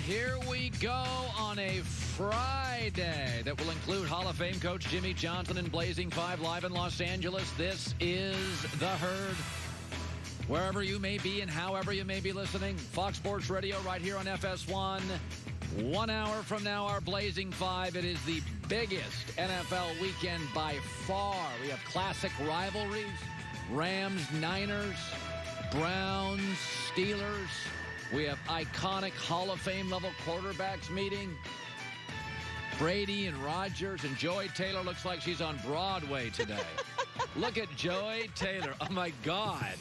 Here we go on a Friday that will include Hall of Fame coach Jimmy Johnson and Blazing 5 live in Los Angeles. This is The Herd. Wherever you may be and however you may be listening, Fox Sports Radio right here on FS1. 1 hour from now, our Blazing 5. It is the biggest NFL weekend by far. We have classic rivalries, Rams, Niners, Browns, Steelers. We have iconic Hall of Fame level quarterbacks meeting. Brady and Rodgers, and Joy Taylor looks like she's on Broadway today. Look at Joy Taylor. Oh, my God.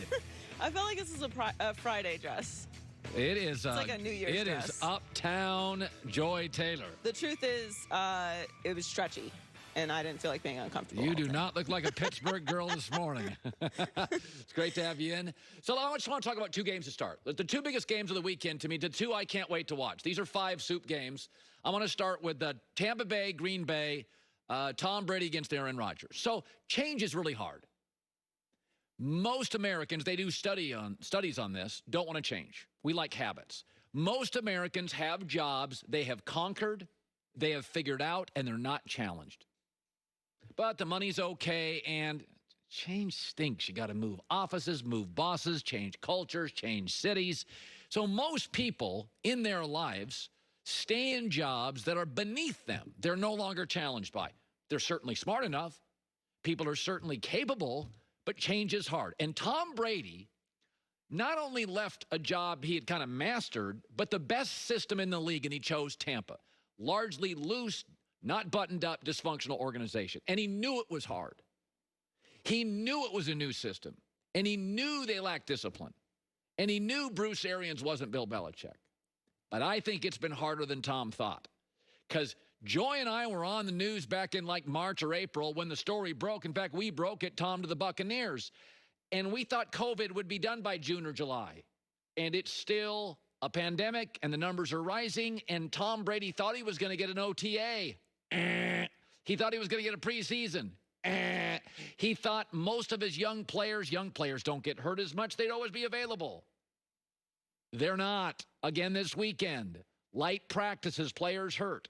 I feel like this is a Friday dress. It is. It's like a New Year's dress. It is Uptown Joy Taylor. The truth is, it was stretchy, and I didn't feel like being uncomfortable. You do not look like a Pittsburgh girl this morning. It's great to have you in. So I just want to talk about two games to start. The two biggest games of the weekend to me, the two I can't wait to watch. These are 5 soup games. I want to start with the Tampa Bay, Green Bay, Tom Brady against Aaron Rodgers. So change is really hard. Most Americans, they do studies on this, don't want to change. We like habits. Most Americans have jobs they have conquered, they have figured out, and they're not challenged. But the money's okay, and change stinks. You got to move offices, move bosses, change cultures, change cities. So most people in their lives stay in jobs that are beneath them. They're no longer challenged by. They're certainly smart enough. People are certainly capable, but change is hard. And Tom Brady not only left a job he had kind of mastered, but the best system in the league, and he chose Tampa. Largely loose, not buttoned up, dysfunctional organization. And he knew it was hard. He knew it was a new system. And he knew they lacked discipline. And he knew Bruce Arians wasn't Bill Belichick. But I think it's been harder than Tom thought. Because Joy and I were on the news back in like March or April when the story broke. In fact, we broke it, Tom, to the Buccaneers. And we thought COVID would be done by June or July. And it's still a pandemic, and the numbers are rising. And Tom Brady thought he was going to get an OTA. He thought he was going to get a preseason. He thought most of his young players don't get hurt as much. They'd always be available. They're not. Again this weekend. Light practices, players hurt.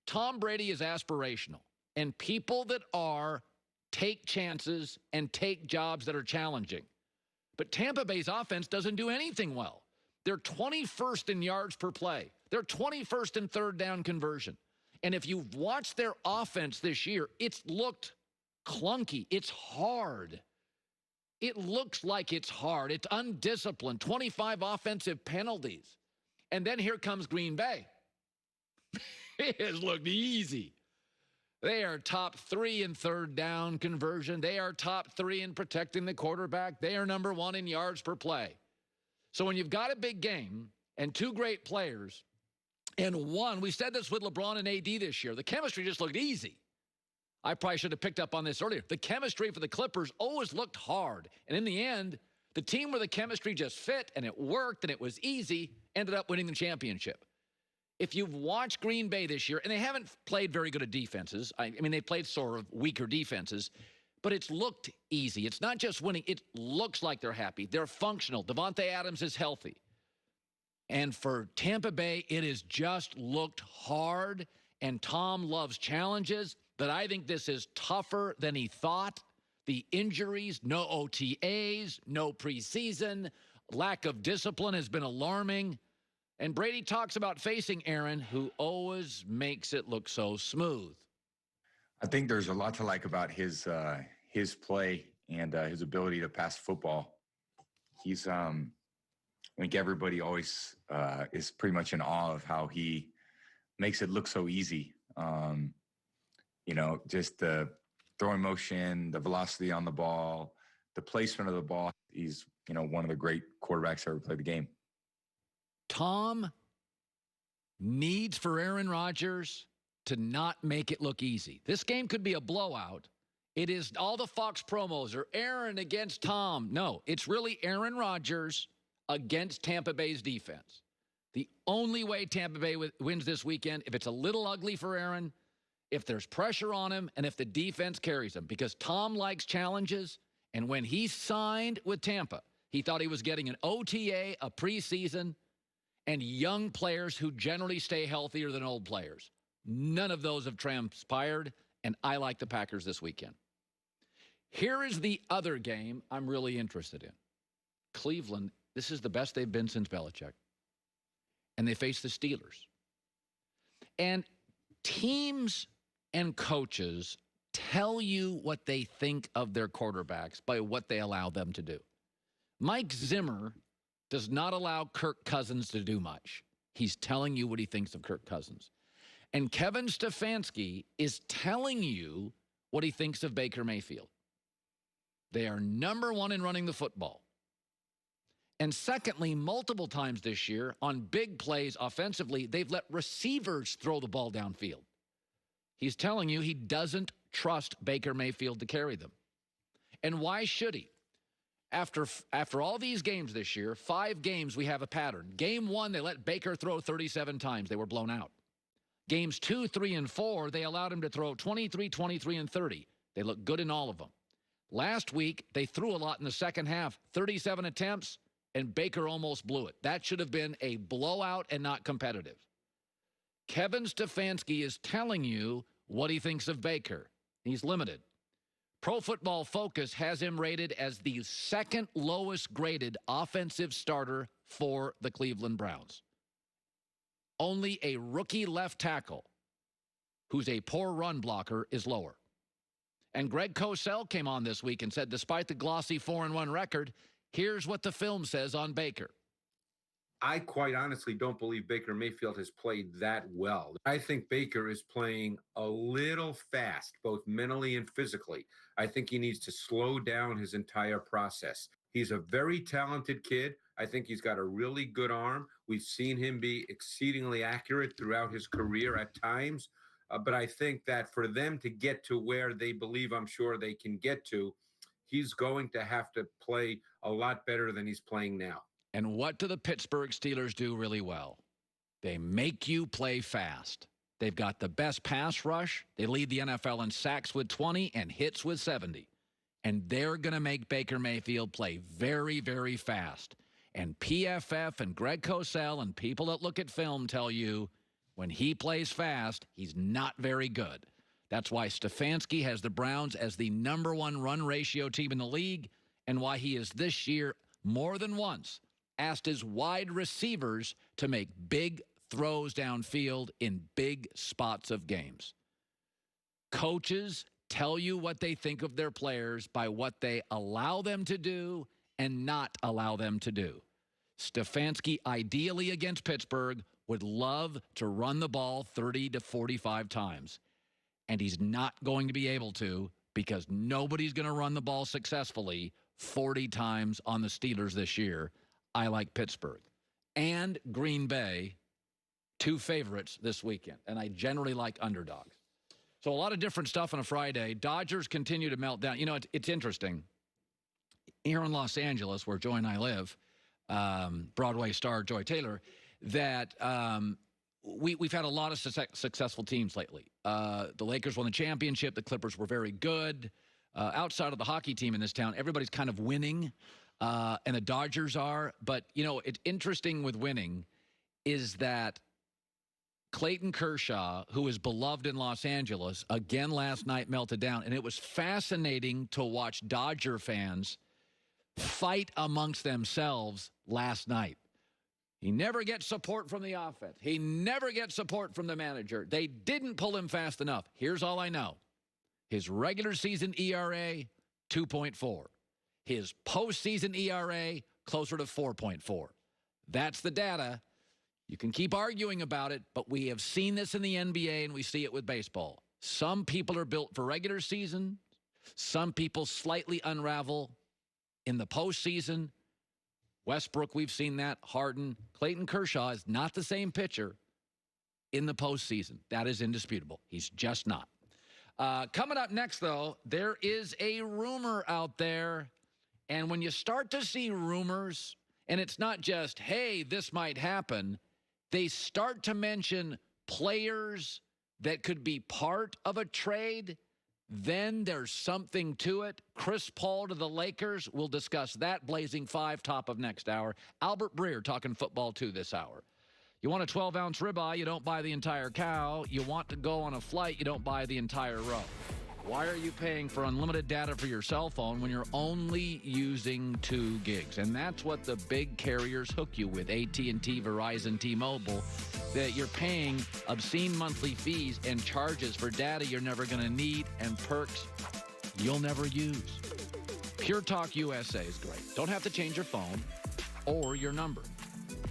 Tom Brady is aspirational. And people that are take chances and take jobs that are challenging. But Tampa Bay's offense doesn't do anything well. They're 21st in yards per play. They're 21st in third down conversion. And if you've watched their offense this year, it's looked clunky. It's hard. It looks like it's hard. It's undisciplined. 25 offensive penalties. And then here comes Green Bay. It has looked easy. They are top 3 in third down conversion. They are top 3 in protecting the quarterback. They are number 1 in yards per play. So when you've got a big game and 2 great players, and one, we said this with LeBron and AD this year, the chemistry just looked easy. I probably should have picked up on this earlier. The chemistry for the Clippers always looked hard. And in the end, the team where the chemistry just fit and it worked and it was easy ended up winning the championship. If you've watched Green Bay this year, and they haven't played very good at defenses. I mean, they played sort of weaker defenses, but it's looked easy. It's not just winning. It looks like they're happy. They're functional. Devontae Adams is healthy. And for Tampa Bay, it has just looked hard, and Tom loves challenges, but I think this is tougher than he thought. The injuries, no OTAs, no preseason, lack of discipline has been alarming. And Brady talks about facing Aaron, who always makes it look so smooth. I think there's a lot to like about his play and his ability to pass football. He's, I think everybody always is pretty much in awe of how he makes it look so easy. Just the throwing motion, the velocity on the ball, the placement of the ball. He's, one of the great quarterbacks ever played the game. Tom needs for Aaron Rodgers to not make it look easy. This game could be a blowout. It is all the Fox promos are Aaron against Tom. No, it's really Aaron Rodgers against Tampa Bay's defense. The only way Tampa Bay wins this weekend, if it's a little ugly for Aaron, if there's pressure on him, and if the defense carries him. Because Tom likes challenges, and when he signed with Tampa, he thought he was getting an OTA, a preseason, and young players who generally stay healthier than old players. None of those have transpired, and I like the Packers this weekend. Here is the other game I'm really interested in. Cleveland, this is the best they've been since Belichick. And they face the Steelers. And teams and coaches tell you what they think of their quarterbacks by what they allow them to do. Mike Zimmer does not allow Kirk Cousins to do much. He's telling you what he thinks of Kirk Cousins. And Kevin Stefanski is telling you what he thinks of Baker Mayfield. They are number one in running the football. And secondly, multiple times this year on big plays offensively, they've let receivers throw the ball downfield. He's telling you he doesn't trust Baker Mayfield to carry them. And why should he? After all these games this year, 5 games, we have a pattern. Game 1, they let Baker throw 37 times. They were blown out. Games 2, 3, and 4, they allowed him to throw 23, 23, and 30. They looked good in all of them. Last week, they threw a lot in the second half, 37 attempts, and Baker almost blew it. That should have been a blowout and not competitive. Kevin Stefanski is telling you what he thinks of Baker. He's limited. Pro Football Focus has him rated as the second lowest graded offensive starter for the Cleveland Browns. Only a rookie left tackle who's a poor run blocker is lower. And Greg Cosell came on this week and said, despite the glossy 4-1 record, here's what the film says on Baker. I quite honestly don't believe Baker Mayfield has played that well. I think Baker is playing a little fast, both mentally and physically. I think he needs to slow down his entire process. He's a very talented kid. I think he's got a really good arm. We've seen him be exceedingly accurate throughout his career at times. But I think that for them to get to where they believe, I'm sure they can get to, he's going to have to play a lot better than he's playing now. And what do the Pittsburgh Steelers do really well? They make you play fast. They've got the best pass rush. They lead the NFL in sacks with 20 and hits with 70. And they're going to make Baker Mayfield play very, very fast. And PFF and Greg Cosell and people that look at film tell you when he plays fast, he's not very good. That's why Stefanski has the Browns as the #1 run ratio team in the league and why he is this year more than once asked his wide receivers to make big throws downfield in big spots of games. Coaches tell you what they think of their players by what they allow them to do and not allow them to do. Stefanski, ideally against Pittsburgh, would love to run the ball 30 to 45 times. And he's not going to be able to because nobody's going to run the ball successfully 40 times on the Steelers this year. I like Pittsburgh. And Green Bay, 2 favorites this weekend. And I generally like underdogs. So a lot of different stuff on a Friday. Dodgers continue to melt down. You know, it's interesting. Here in Los Angeles, where Joy and I live, Broadway star Joy Taylor, that we've had a lot of successful teams lately. The Lakers won the championship. The Clippers were very good. Outside of the hockey team in this town, everybody's kind of winning, and the Dodgers are. But, you know, it's interesting with winning is that Clayton Kershaw, who is beloved in Los Angeles, again last night melted down. And it was fascinating to watch Dodger fans fight amongst themselves last night. He never gets support from the offense. He never gets support from the manager. They didn't pull him fast enough. Here's all I know. His regular season ERA, 2.4. His postseason ERA, closer to 4.4. That's the data. You can keep arguing about it, but we have seen this in the NBA and we see it with baseball. Some people are built for regular season. Some people slightly unravel in the postseason. Westbrook, we've seen that. Harden. Clayton Kershaw is not the same pitcher in the postseason. That is indisputable. He's just not. Coming up next, though, there is a rumor out there. And when you start to see rumors, and it's not just, hey, this might happen, they start to mention players that could be part of a trade, then there's something to it. Chris Paul to the Lakers. We'll discuss that. Blazing 5, top of next hour. Albert Breer talking football, too, this hour. You want a 12-ounce ribeye, you don't buy the entire cow. You want to go on a flight, you don't buy the entire row. Why are you paying for unlimited data for your cell phone when you're only using 2 gigs? And that's what the big carriers hook you with, AT&T, Verizon, T-Mobile, that you're paying obscene monthly fees and charges for data you're never going to need and perks you'll never use. Pure Talk USA is great. Don't have to change your phone or your number.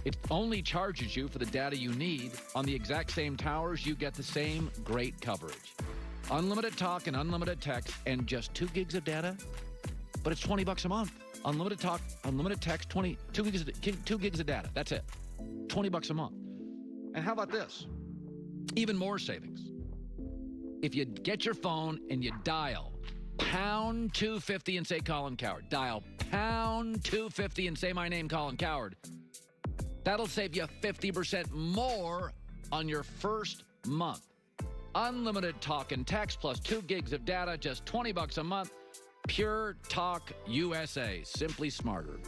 It only charges you for the data you need. On the exact same towers, you get the same great coverage. Unlimited talk and unlimited text and just 2 gigs of data, but it's $20 a month. Unlimited talk, unlimited text, 2 gigs of data. That's it. $20 a month. And how about this? Even more savings. If you get your phone and you dial pound 250 and say Colin Coward, dial pound 250 and say my name, Colin Coward, that'll save you 50% more on your first month. Unlimited talk and text plus 2 gigs of data, just $20 a month. Pure Talk USA, simply smarter.